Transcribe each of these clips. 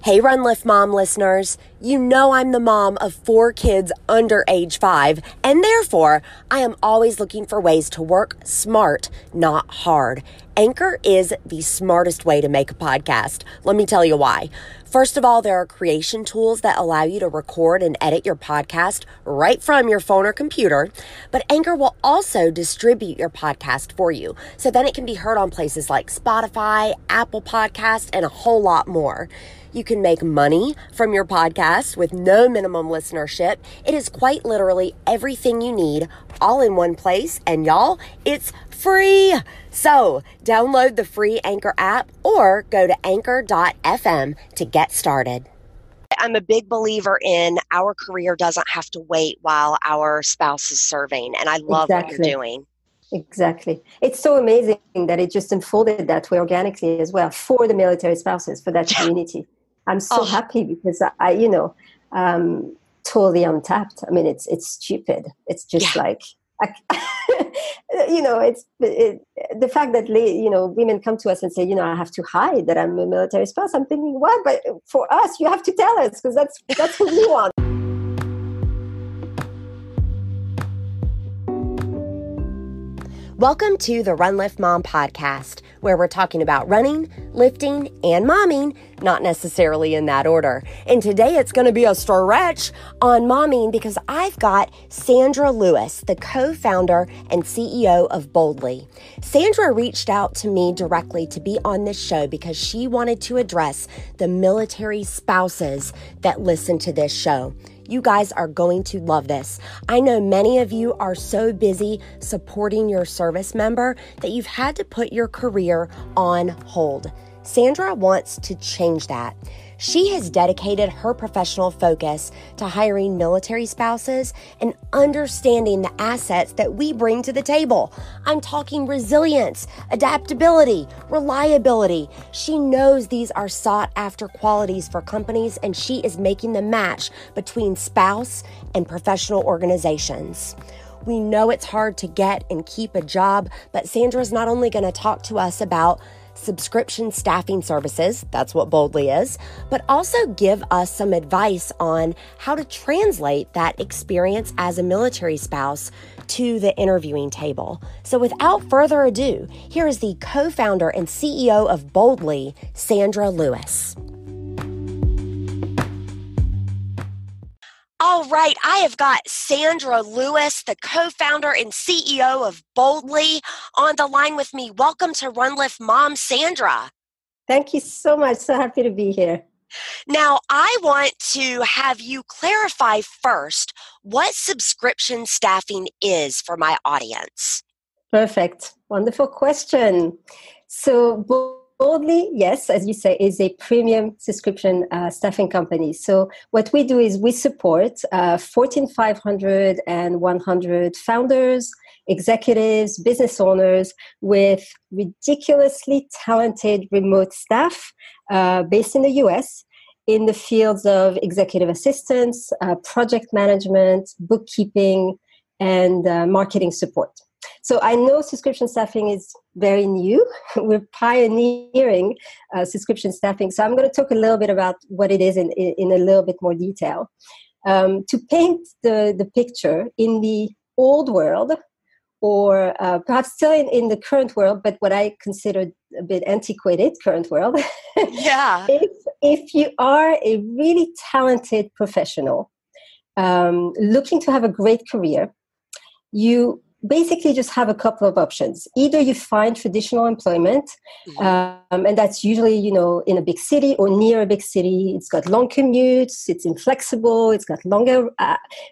Hey, Run Lift Mom listeners, you know I'm the mom of 4 kids under age 5, and therefore I am always looking for ways to work smart, not hard. Anchor is the smartest way to make a podcast. Let me tell you why. First of all, there are creation tools that allow you to record and edit your podcast right from your phone or computer, but Anchor will also distribute your podcast for you, so then it can be heard on places like Spotify, Apple Podcasts, and a whole lot more. You can make money from your podcast with no minimum listenership. It is quite literally everything you need all in one place. And y'all, it's free. So download the free Anchor app or go to anchor.fm to get started. I'm a big believer in our career doesn't have to wait while our spouse is serving. And I love what you're doing. Exactly. It's so amazing that it just unfolded that way organically as well for the military spouses, for that community. I'm so happy because I totally untapped. I mean, it's stupid. It's just like, it's the fact that, women come to us and say, I have to hide that I'm a military spouse. I'm thinking, what? But for us, you have to tell us because that's what we want. Welcome to the Run Lift Mom podcast, where we're talking about running, lifting, and momming, not necessarily in that order. And today it's going to be a stretch on momming because I've got Sandra Lewis, the co-founder and CEO of Boldy. Sandra reached out to me directly to be on this show because she wanted to address the military spouses that listen to this show. You guys are going to love this. I know many of you are so busy supporting your service member that you've had to put your career on hold. Sandra wants to change that. She has dedicated her professional focus to hiring military spouses and understanding the assets that we bring to the table. I'm talking resilience, adaptability, reliability. She knows these are sought after qualities for companies, and she is making the match between spouse and professional organizations. We know it's hard to get and keep a job, but Sandra's not only going to talk to us about subscription staffing services, that's what Boldy is, but also give us some advice on how to translate that experience as a military spouse to the interviewing table. So without further ado, here is the co-founder and CEO of Boldy, Sandra Lewis. All right, I have got Sandra Lewis, the co-founder and CEO of Boldy, on the line with me. Welcome to Run Lift Mom, Sandra. Thank you so much. So happy to be here. Now, I want to have you clarify first what subscription staffing is for my audience. Perfect. Wonderful question. So Boldy, yes, as you say, is a premium subscription staffing company. So what we do is we support Fortune 500 and 100 founders, executives, business owners with ridiculously talented remote staff based in the US in the fields of executive assistance, project management, bookkeeping, and marketing support. So I know subscription staffing is very new. We're pioneering subscription staffing. So I'm going to talk a little bit about what it is in a little bit more detail. To paint the picture in the old world, or perhaps still in the current world, but what I consider a bit antiquated current world. Yeah. If you are a really talented professional looking to have a great career, you basically just have a couple of options. Either you find traditional employment, and that's usually, in a big city or near a big city. It's got long commutes, it's inflexible, it's got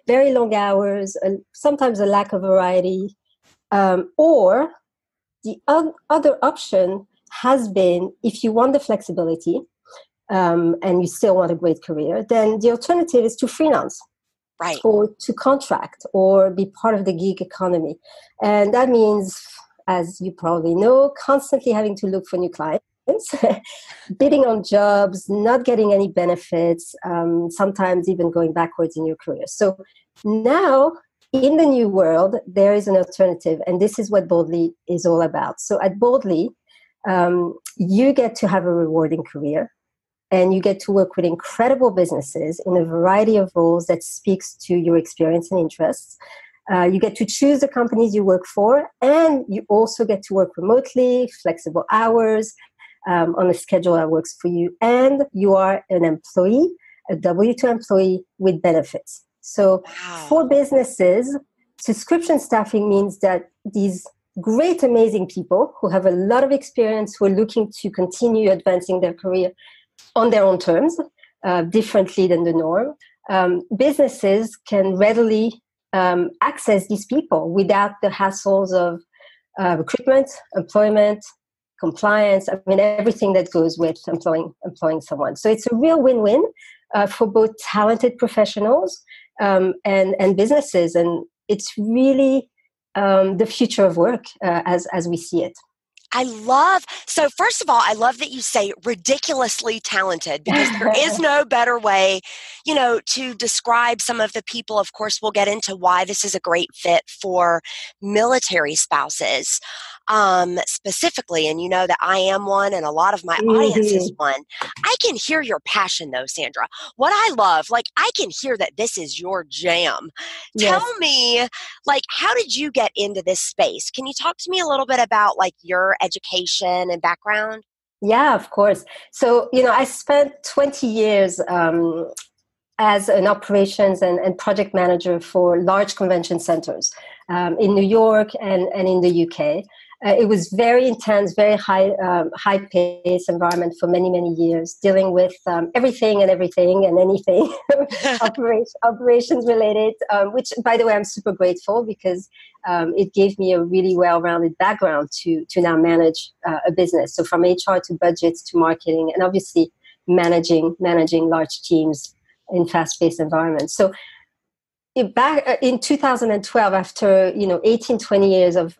very long hours, sometimes a lack of variety. Or the other option has been, if you want the flexibility and you still want a great career, then the alternative is to freelance. Right. Or to contract or be part of the gig economy. And that means, as you probably know, constantly having to look for new clients, bidding on jobs, not getting any benefits, sometimes even going backwards in your career. So now, in the new world, there is an alternative, and this is what Boldy is all about. So at Boldy, you get to have a rewarding career, and you get to work with incredible businesses in a variety of roles that speaks to your experience and interests. You get to choose the companies you work for, and you also get to work remotely, flexible hours, on a schedule that works for you. And you are an employee, a W-2 employee with benefits. So for businesses, subscription staffing means that these great, amazing people who have a lot of experience, who are looking to continue advancing their career on their own terms, differently than the norm, businesses can readily access these people without the hassles of recruitment, employment, compliance. I mean, everything that goes with employing someone. So it's a real win-win for both talented professionals and businesses, and it's really the future of work as we see it. So first of all, I love that you say ridiculously talented, because there is no better way, to describe some of the people. Of course, we'll get into why this is a great fit for military spouses, specifically. And you know that I am one, and a lot of my audience is one. I can hear your passion though, Sandra. What I love, I can hear that this is your jam. Yes. Tell me, how did you get into this space? Can you talk to me a little bit about your education and background? Yeah, of course. So, I spent 20 years as an operations and project manager for large convention centers in New York and in the UK. It was very intense, very high-paced environment for many, many years, dealing with everything and anything operations related, which, by the way, I'm super grateful, because it gave me a really well-rounded background to now manage a business. So from HR to budgets to marketing, and obviously managing large teams in fast-paced environments. So back in 2012, after 18, 20 years of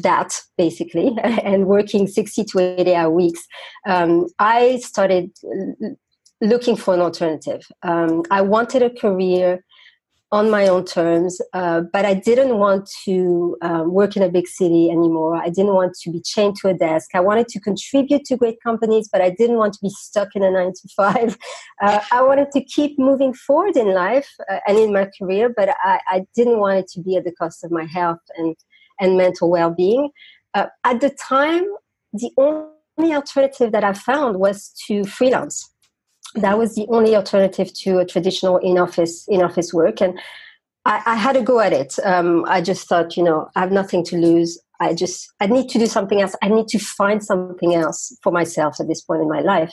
that, basically, and working 60 to 80-hour weeks, I started looking for an alternative. I wanted a career on my own terms, but I didn't want to work in a big city anymore. I didn't want to be chained to a desk. I wanted to contribute to great companies, but I didn't want to be stuck in a 9 to 5. I wanted to keep moving forward in life and in my career, but I didn't want it to be at the cost of my health and mental well-being. At the time, the only alternative that I found was to freelance. That was the only alternative to a traditional in-office work. And I had a go at it. I just thought, I have nothing to lose. I need to do something else. I need to find something else for myself at this point in my life.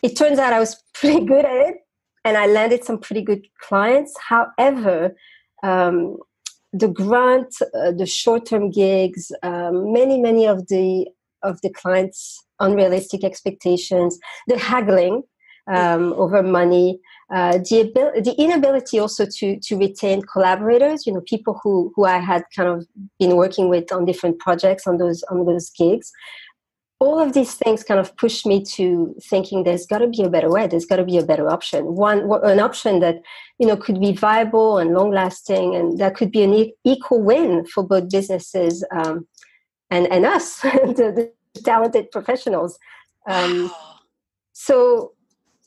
It turns out I was pretty good at it, and I landed some pretty good clients. However, the grunt, the short-term gigs, many of the clients' unrealistic expectations, the haggling over money, the inability also to retain collaborators, people who I had kind of been working with on different projects on those gigs. All of these things kind of pushed me to thinking there's got to be a better way. There's got to be a better option. An option that, could be viable and long lasting, and that could be an equal win for both businesses and us, the talented professionals. So,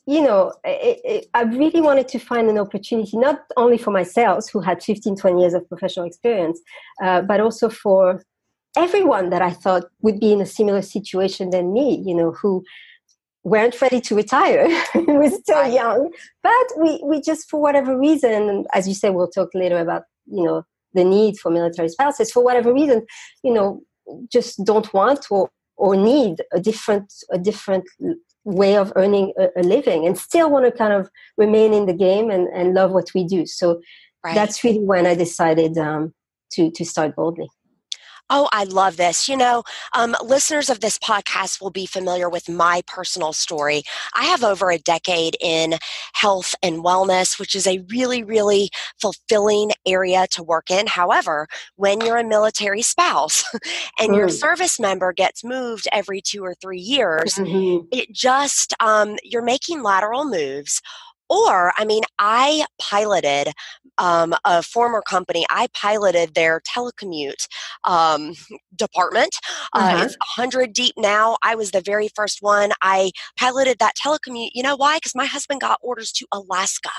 I really wanted to find an opportunity, not only for myself, who had 15, 20 years of professional experience, but also for everyone that I thought would be in a similar situation than me, who weren't ready to retire. We were still young, but we just, for whatever reason, as you say, we'll talk later about, the need for military spouses, for whatever reason, just don't want or need a different way of earning a living, and still want to kind of remain in the game and love what we do. So that's really when I decided to start Boldy. Oh, I love this. Listeners of this podcast will be familiar with my personal story. I have over a decade in health and wellness, which is a really, really fulfilling area to work in. However, when you're a military spouse and your service member gets moved every 2 or 3 years, it just, you're making lateral moves, Or, I mean, I piloted a former company. I piloted their telecommute department. It's 100 deep now. I was the very first one. I piloted that telecommute. You know why? Because my husband got orders to Alaska.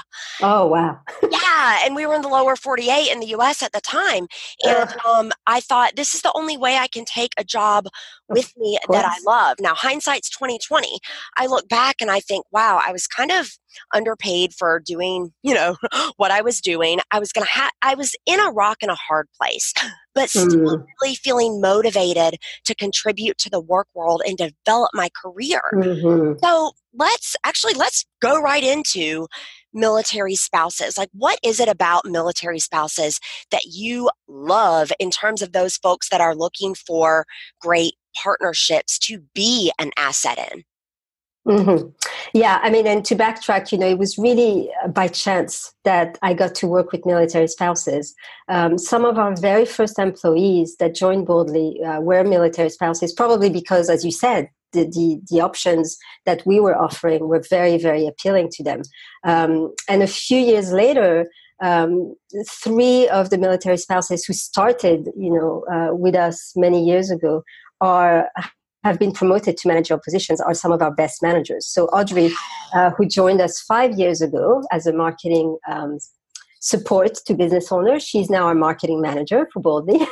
Oh, wow. Yeah, and we were in the lower 48 in the U.S. at the time. And I thought, this is the only way I can take a job with me that I love. Now, hindsight's 2020. I look back and I think, wow, I was kind of underpaid for doing, what I was doing. I was in a rock and a hard place, but still really feeling motivated to contribute to the work world and develop my career. So let's go right into military spouses. Like, what is it about military spouses that you love in terms of those folks that are looking for great partnerships to be an asset in? Yeah, I mean, and to backtrack, it was really by chance that I got to work with military spouses. Some of our very first employees that joined Boldy were military spouses, probably because, as you said, the options that we were offering were very, very appealing to them. And a few years later, 3 of the military spouses who started, with us many years ago have been promoted to managerial positions, are some of our best managers. So Audrey, who joined us 5 years ago as a marketing support to business owners, she's now our marketing manager for Boldy.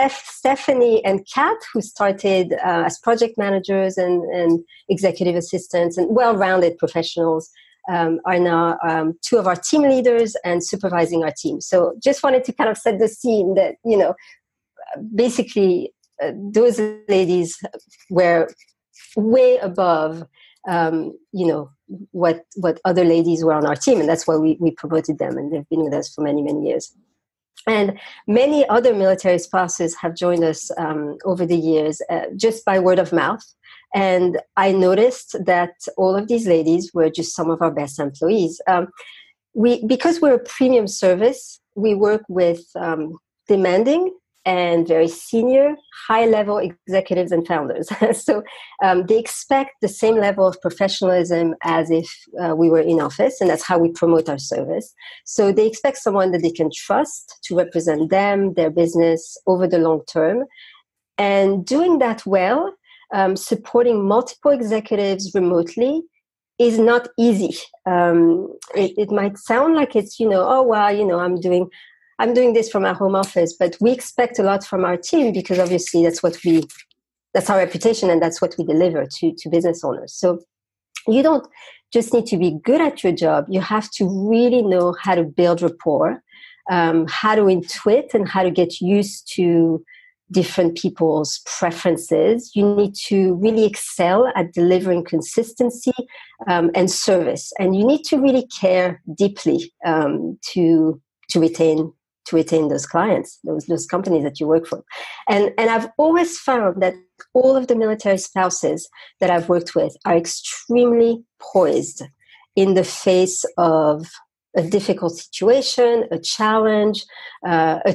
Stephanie and Kat, who started as project managers and executive assistants and well-rounded professionals, are now 2 of our team leaders and supervising our team. So just wanted to kind of set the scene that, basically, those ladies were way above, what other ladies were on our team. And that's why we promoted them. And they've been with us for many, many years. And many other military spouses have joined us over the years just by word of mouth. And I noticed that all of these ladies were just some of our best employees. Because we're a premium service, we work with demanding and very senior, high-level executives and founders. So they expect the same level of professionalism as if we were in office, and that's how we promote our service. So they expect someone that they can trust to represent them, their business over the long term. And doing that well, supporting multiple executives remotely is not easy. It might sound like it's, I'm doing this from our home office, but we expect a lot from our team because obviously that's our reputation and that's what we deliver to business owners. So you don't just need to be good at your job. You have to really know how to build rapport, how to intuit and how to get used to different people's preferences. You need to really excel at delivering consistency and service. And you need to really care deeply to retain those clients, those companies that you work for. And I've always found that all of the military spouses that I've worked with are extremely poised in the face of a difficult situation, a challenge, a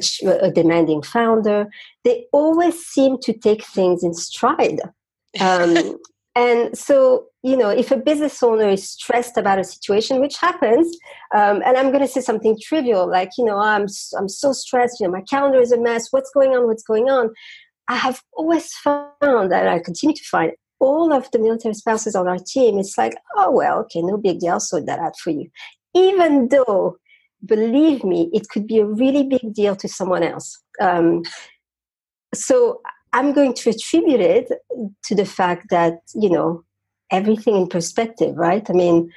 demanding founder. They always seem to take things in stride. And so, if a business owner is stressed about a situation, which happens, and I'm going to say something trivial, like, I'm so stressed, my calendar is a mess, what's going on? I have always found, and I continue to find, all of the military spouses on our team, it's like, oh, well, okay, no big deal, I'll sort that out for you. Even though, believe me, it could be a really big deal to someone else. So I'm going to attribute it to the fact that, everything in perspective, right? I mean,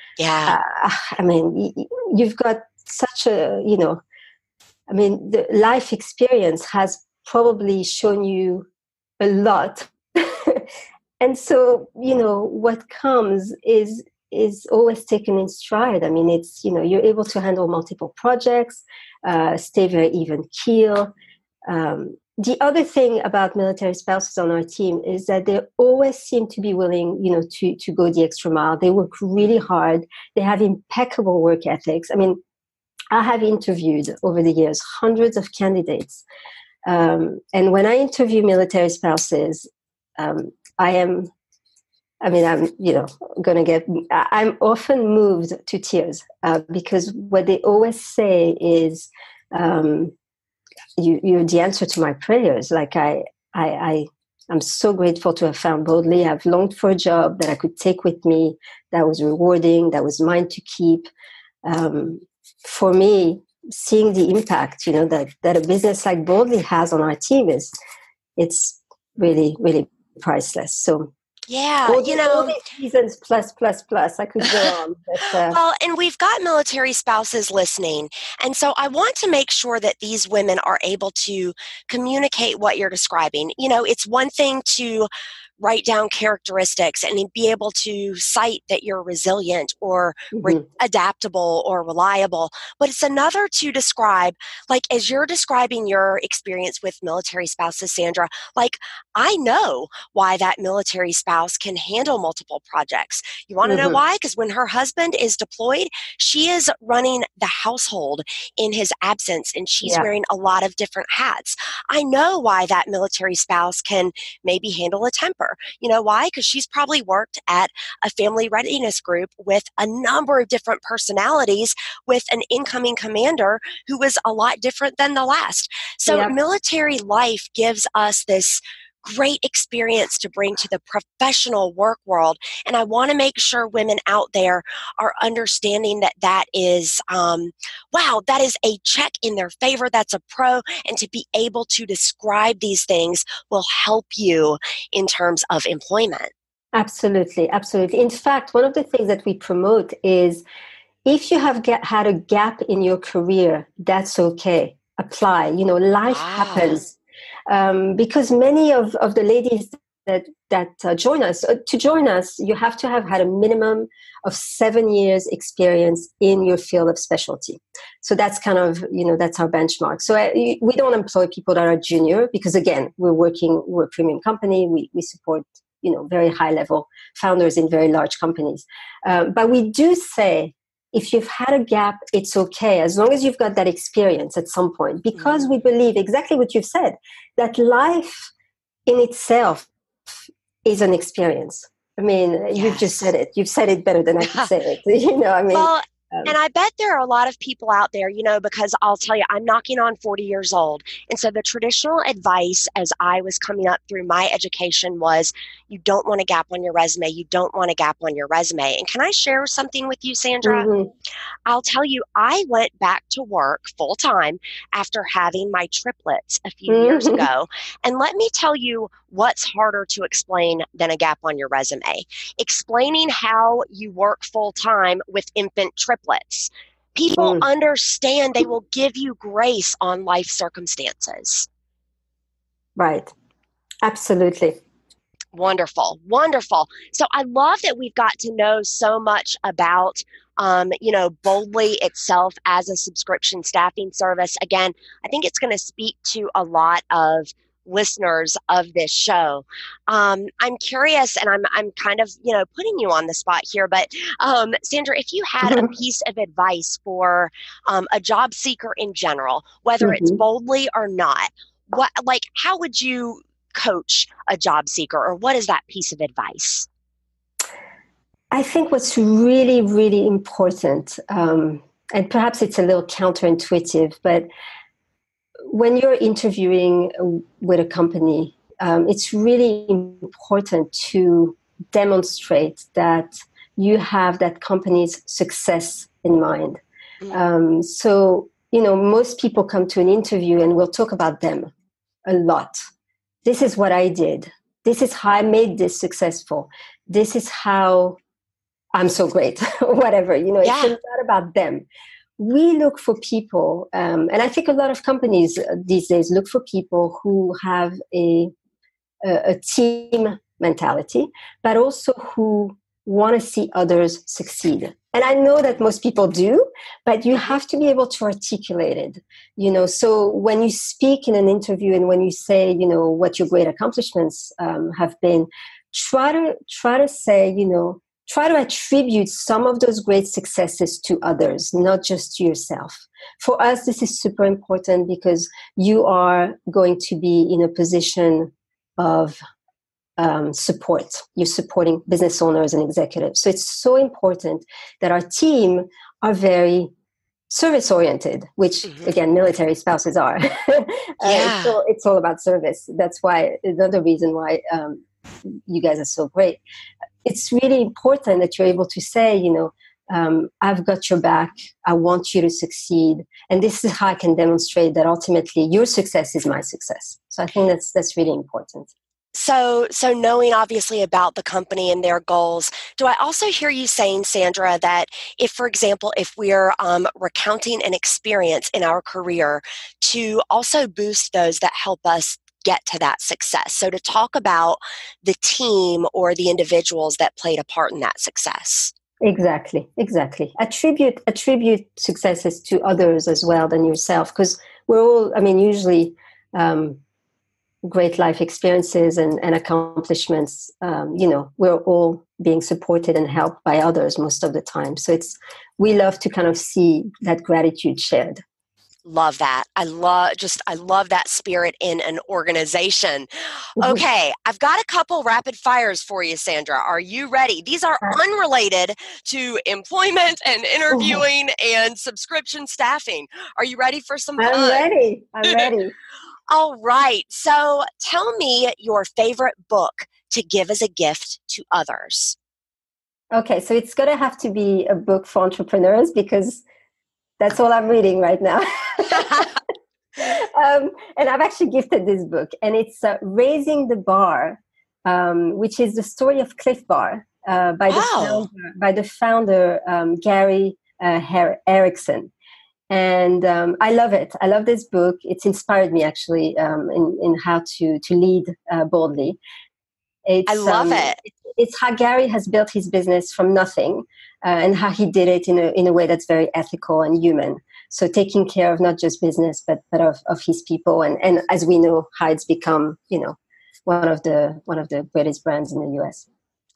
you've got such the life experience has probably shown you a lot. And so, what comes is always taken in stride. I mean, it's, you're able to handle multiple projects, stay very even keel. The other thing about military spouses on our team is that they always seem to be willing, to go the extra mile. They work really hard. They have impeccable work ethics. I mean, I have interviewed over the years hundreds of candidates. And when I interview military spouses, I am I mean, I'm often moved to tears because what they always say is, you're the answer to my prayers. Like I'm so grateful to have found Boldy. I've longed for a job that I could take with me, that was rewarding, that was mine to keep. For me, seeing the impact, that a business like Boldy has on our team it's really, really priceless. So Yeah, all these reasons plus, I could go on. But, well, and we've got military spouses listening. And so I want to make sure that these women are able to communicate what you're describing. It's one thing to write down characteristics and be able to cite that you're resilient or adaptable or reliable. But it's another to describe, like as you're describing your experience with military spouses, Sandra, like I know why that military spouse can handle multiple projects. You want to know why? Because when her husband is deployed, she is running the household in his absence and she's wearing a lot of different hats. I know why that military spouse can maybe handle a temper. You know why? Because she's probably worked at a family readiness group with a number of different personalities with an incoming commander who was a lot different than the last. So military life gives us this great experience to bring to the professional work world. And I want to make sure women out there are understanding that is, that is a check in their favor. That's a pro. And to be able to describe these things will help you in terms of employment. Absolutely. Absolutely. In fact, one of the things that we promote is if you have had a gap in your career, that's okay. Apply. Life happens. Because many of the ladies that join us, to join us, you have to have had a minimum of 7 years experience in your field of specialty. So that's kind of, that's our benchmark. So we don't employ people that are junior because, again, we're a premium company. We support, very high level founders in very large companies. But we do say, if you've had a gap, it's okay, as long as you've got that experience at some point, because we believe exactly what you've said, that life in itself is an experience. I mean, you've just said it. You've said it better than I could say it. Well, and I bet there are a lot of people out there, because I'll tell you, I'm knocking on 40 years old. And so the traditional advice as I was coming up through my education was, you don't want a gap on your resume. You don't want a gap on your resume. And can I share something with you, Sandra? I'll tell you, I went back to work full time after having my triplets a few years ago. And let me tell you what's harder to explain than a gap on your resume. Explaining how you work full time with infant triplets. People understand, they will give you grace on life circumstances. Right. Absolutely. Wonderful. Wonderful. So I love that we've got to know so much about, Boldy itself as a subscription staffing service. Again, I think it's going to speak to a lot of listeners of this show. I'm curious, and I'm kind of, putting you on the spot here, but Sandra, if you had a piece of advice for a job seeker in general, whether it's Boldy or not, how would you coach a job seeker, or what is that piece of advice? I think what's really, really important, and perhaps it's a little counterintuitive, but when you're interviewing with a company, it's really important to demonstrate that you have that company's success in mind. So, most people come to an interview and we'll talk about them a lot. This is what I did. This is how I made this successful. This is how I'm so great, or whatever. It's not about them. We look for people, and I think a lot of companies these days look for people who have a team mentality, but also who want to see others succeed. And I know that most people do, but you have to be able to articulate it. So when you speak in an interview and when you say, what your great accomplishments have been, try to say, try to attribute some of those great successes to others, not just to yourself. For us, this is super important because you are going to be in a position of support. You're supporting business owners and executives. So it's so important that our team are very service oriented, which again, military spouses are. Yeah. It's all about service. That's why another reason why you guys are so great. It's really important that you're able to say, I've got your back. I want you to succeed. And this is how I can demonstrate that ultimately your success is my success. So I think that's really important. So knowing obviously about the company and their goals, do I also hear you saying, Sandra, that if, for example, if we're recounting an experience in our career, to also boost those that help us get to that success? So to talk about the team or the individuals that played a part in that success. Exactly. Attribute successes to others as well than yourself, because we're all, usually great life experiences and accomplishments, we're all being supported and helped by others most of the time. So we love to kind of see that gratitude shared. Love that. I love that spirit in an organization. Okay, I've got a couple rapid fires for you, Sandra. Are you ready? These are unrelated to employment and interviewing and subscription staffing. Are you ready for some fun? I'm ready. All right. So tell me your favorite book to give as a gift to others. Okay, so it's going to have to be a book for entrepreneurs because that's all I'm reading right now. And I've actually gifted this book, and it's Raising the Bar, which is the story of Cliff Bar by the founder Gary Erickson. And I love it. I love this book. It's inspired me actually in how to lead boldly. I love it. It's how Gary has built his business from nothing, and how he did it in a way that's very ethical and human. So taking care of not just business, but of his people, and as we know, how it's become, one of the greatest brands in the US.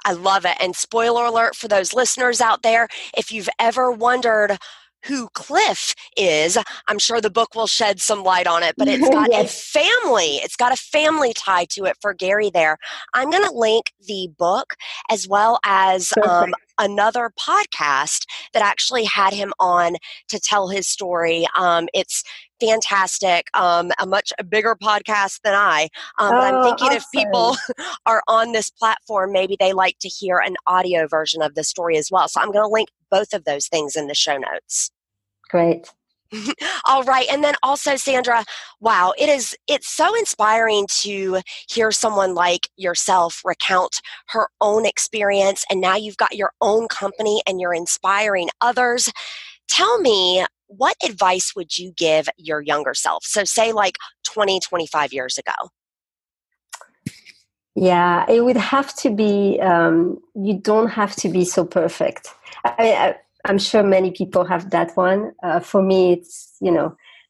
I love it. And spoiler alert for those listeners out there, if you've ever wondered who Cliff is, I'm sure the book will shed some light on it, but it's got a family. It's got a family tie to it for Gary there. I'm going to link the book as well as another podcast that actually had him on to tell his story. It's fantastic, a much bigger podcast than I. But I'm thinking if people are on this platform, maybe they like to hear an audio version of the story as well. So I'm going to link both of those things in the show notes. Great. All right. And then also, Sandra, wow, it's so inspiring to hear someone like yourself recount her own experience. And now you've got your own company and you're inspiring others. Tell me, what advice would you give your younger self? So say like 20, 25 years ago. Yeah, it would have to be, you don't have to be so perfect. I'm sure many people have that one. For me, it's,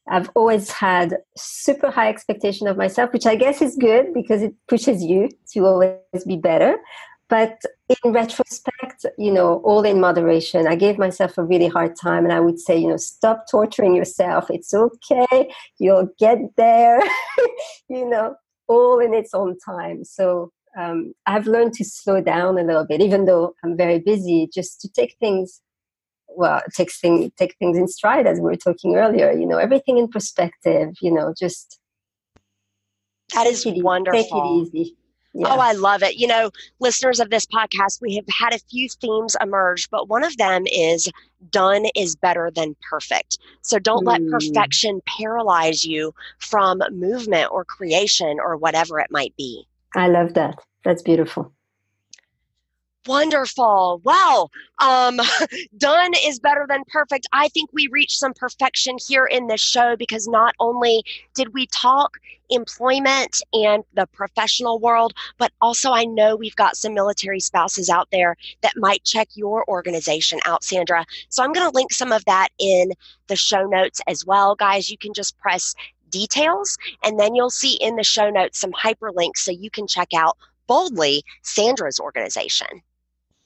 I've always had super high expectation of myself, which I guess is good because it pushes you to always be better. But in retrospect, all in moderation. I gave myself a really hard time, and I would say, stop torturing yourself. It's okay. You'll get there, all in its own time. So I've learned to slow down a little bit, even though I'm very busy, just to take things take things in stride, as we were talking earlier, everything in perspective, just that is wonderful. Take it easy. Yeah. Oh, I love it. Listeners of this podcast, we have had a few themes emerge, but one of them is done is better than perfect. So don't let perfection paralyze you from movement or creation or whatever it might be. I love that. That's beautiful. Wonderful. Wow. Done is better than perfect. I think we reached some perfection here in this show because not only did we talk employment and the professional world, but also I know we've got some military spouses out there that might check your organization out, Sandra. So I'm going to link some of that in the show notes as well. Guys, you can just press details and then you'll see in the show notes some hyperlinks so you can check out Boldy, Sandra's organization.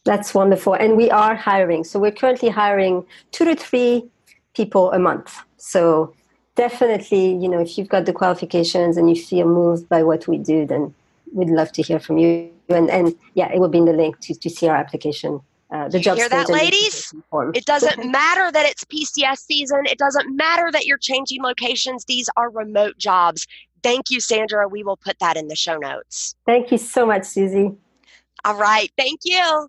That's wonderful. And we are hiring. So we're currently hiring 2 to 3 people a month. So definitely, if you've got the qualifications and you feel moved by what we do, then we'd love to hear from you. And yeah, it will be in the link to see our application. The job hear that, ladies? It doesn't matter that it's PCS season. It doesn't matter that you're changing locations. These are remote jobs. Thank you, Sandra. We will put that in the show notes. Thank you so much, Susie. All right. Thank you.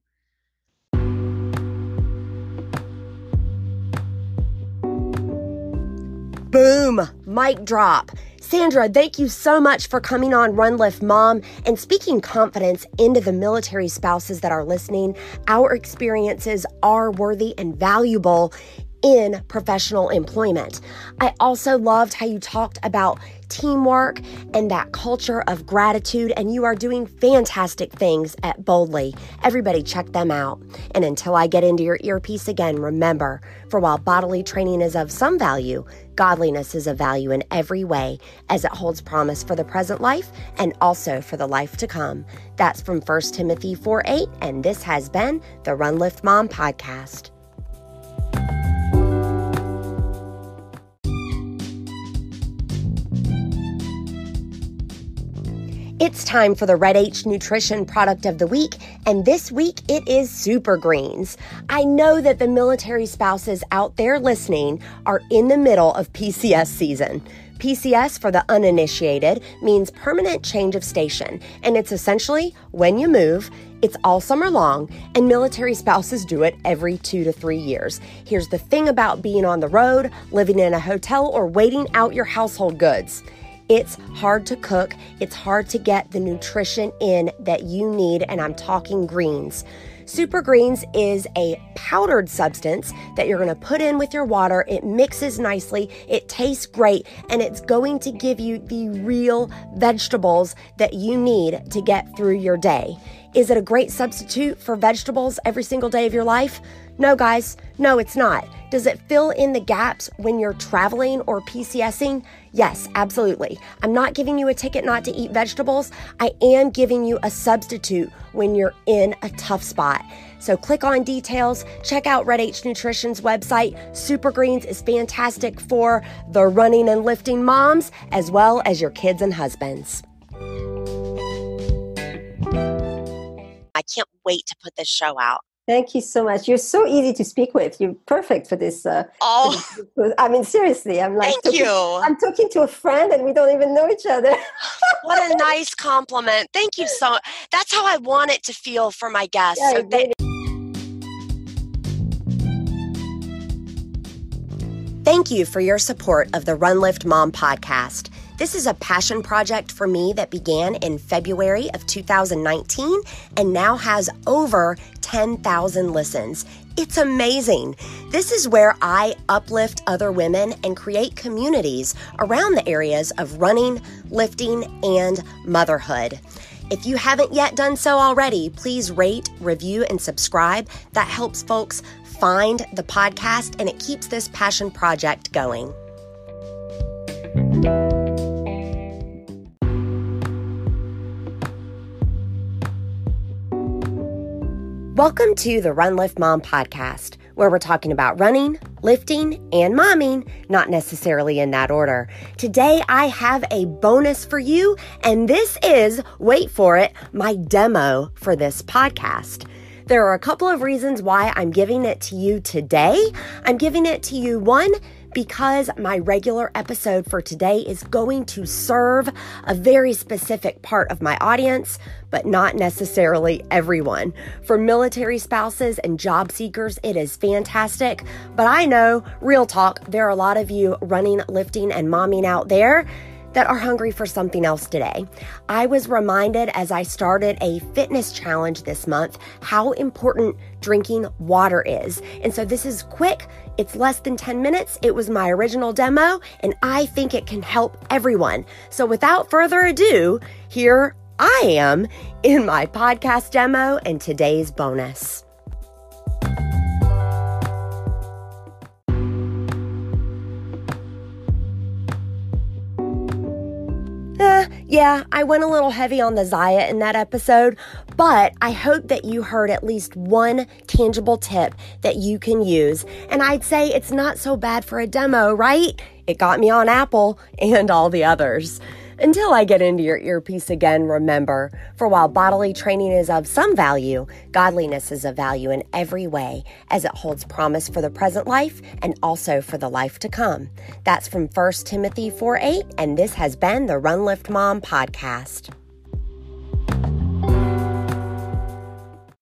Boom. Mic drop. Sandra, thank you so much for coming on Run Lift Mom and speaking confidence into the military spouses that are listening. Our experiences are worthy and valuable in professional employment. I also loved how you talked about teamwork and that culture of gratitude, and you are doing fantastic things at Boldy. Everybody check them out. And until I get into your earpiece again, remember, for while bodily training is of some value, godliness is of value in every way, as it holds promise for the present life and also for the life to come. That's from 1 Timothy 4:8, and this has been the Run Lift Mom podcast. It's time for the Red H Nutrition Product of the Week, and this week it is Super Greens. I know that the military spouses out there listening are in the middle of PCS season. PCS, for the uninitiated, means permanent change of station, and it's essentially when you move. It's all summer long, and military spouses do it every 2 to 3 years. Here's the thing about being on the road, living in a hotel, or waiting out your household goods. It's hard to cook. It's hard to get the nutrition in that you need, and I'm talking greens. Super Greens is a powdered substance that you're going to put in with your water. It mixes nicely, it tastes great, and it's going to give you the real vegetables that you need to get through your day. Is it a great substitute for vegetables every single day of your life? No, guys. No, it's not. Does it fill in the gaps when you're traveling or PCSing? Yes, absolutely. I'm not giving you a ticket not to eat vegetables. I am giving you a substitute when you're in a tough spot. So click on details, check out Red H Nutrition's website. Super Greens is fantastic for the running and lifting moms, as well as your kids and husbands. I can't wait to put this show out. Thank you so much. You're so easy to speak with. You're perfect for this. I mean, seriously, I'm like, I'm talking to a friend and we don't even know each other. What a nice compliment. Thank you so much. That's how I want it to feel for my guests. Yeah, so thank you for your support of the Run Lift Mom podcast. This is a passion project for me that began in February of 2019 and now has over 10,000 listens. It's amazing. This is where I uplift other women and create communities around the areas of running, lifting, and motherhood. If you haven't yet done so already, please rate, review, and subscribe. That helps folks find the podcast and it keeps this passion project going. Welcome to the Run Lift Mom podcast, where we're talking about running, lifting, and momming, not necessarily in that order. Today, I have a bonus for you, and this is, wait for it, my demo for this podcast. There are a couple of reasons why I'm giving it to you today. I'm giving it to you, one, because my regular episode for today is going to serve a very specific part of my audience, but not necessarily everyone. For military spouses and job seekers, it is fantastic. But I know, real talk, there are a lot of you running, lifting, and momming out there that are hungry for something else today. I was reminded as I started a fitness challenge this month how important drinking water is. And so this is quick. It's less than 10 minutes. It was my original demo, and I think it can help everyone. So without further ado, here I am in my podcast demo and today's bonus. Yeah, I went a little heavy on the Zaya in that episode, but I hope that you heard at least one tangible tip that you can use. And I'd say it's not so bad for a demo, right? It got me on Apple and all the others. Until I get into your earpiece again, remember, for while bodily training is of some value, godliness is of value in every way, as it holds promise for the present life and also for the life to come. That's from 1 Timothy 4:8, and this has been the Run Lift Mom podcast.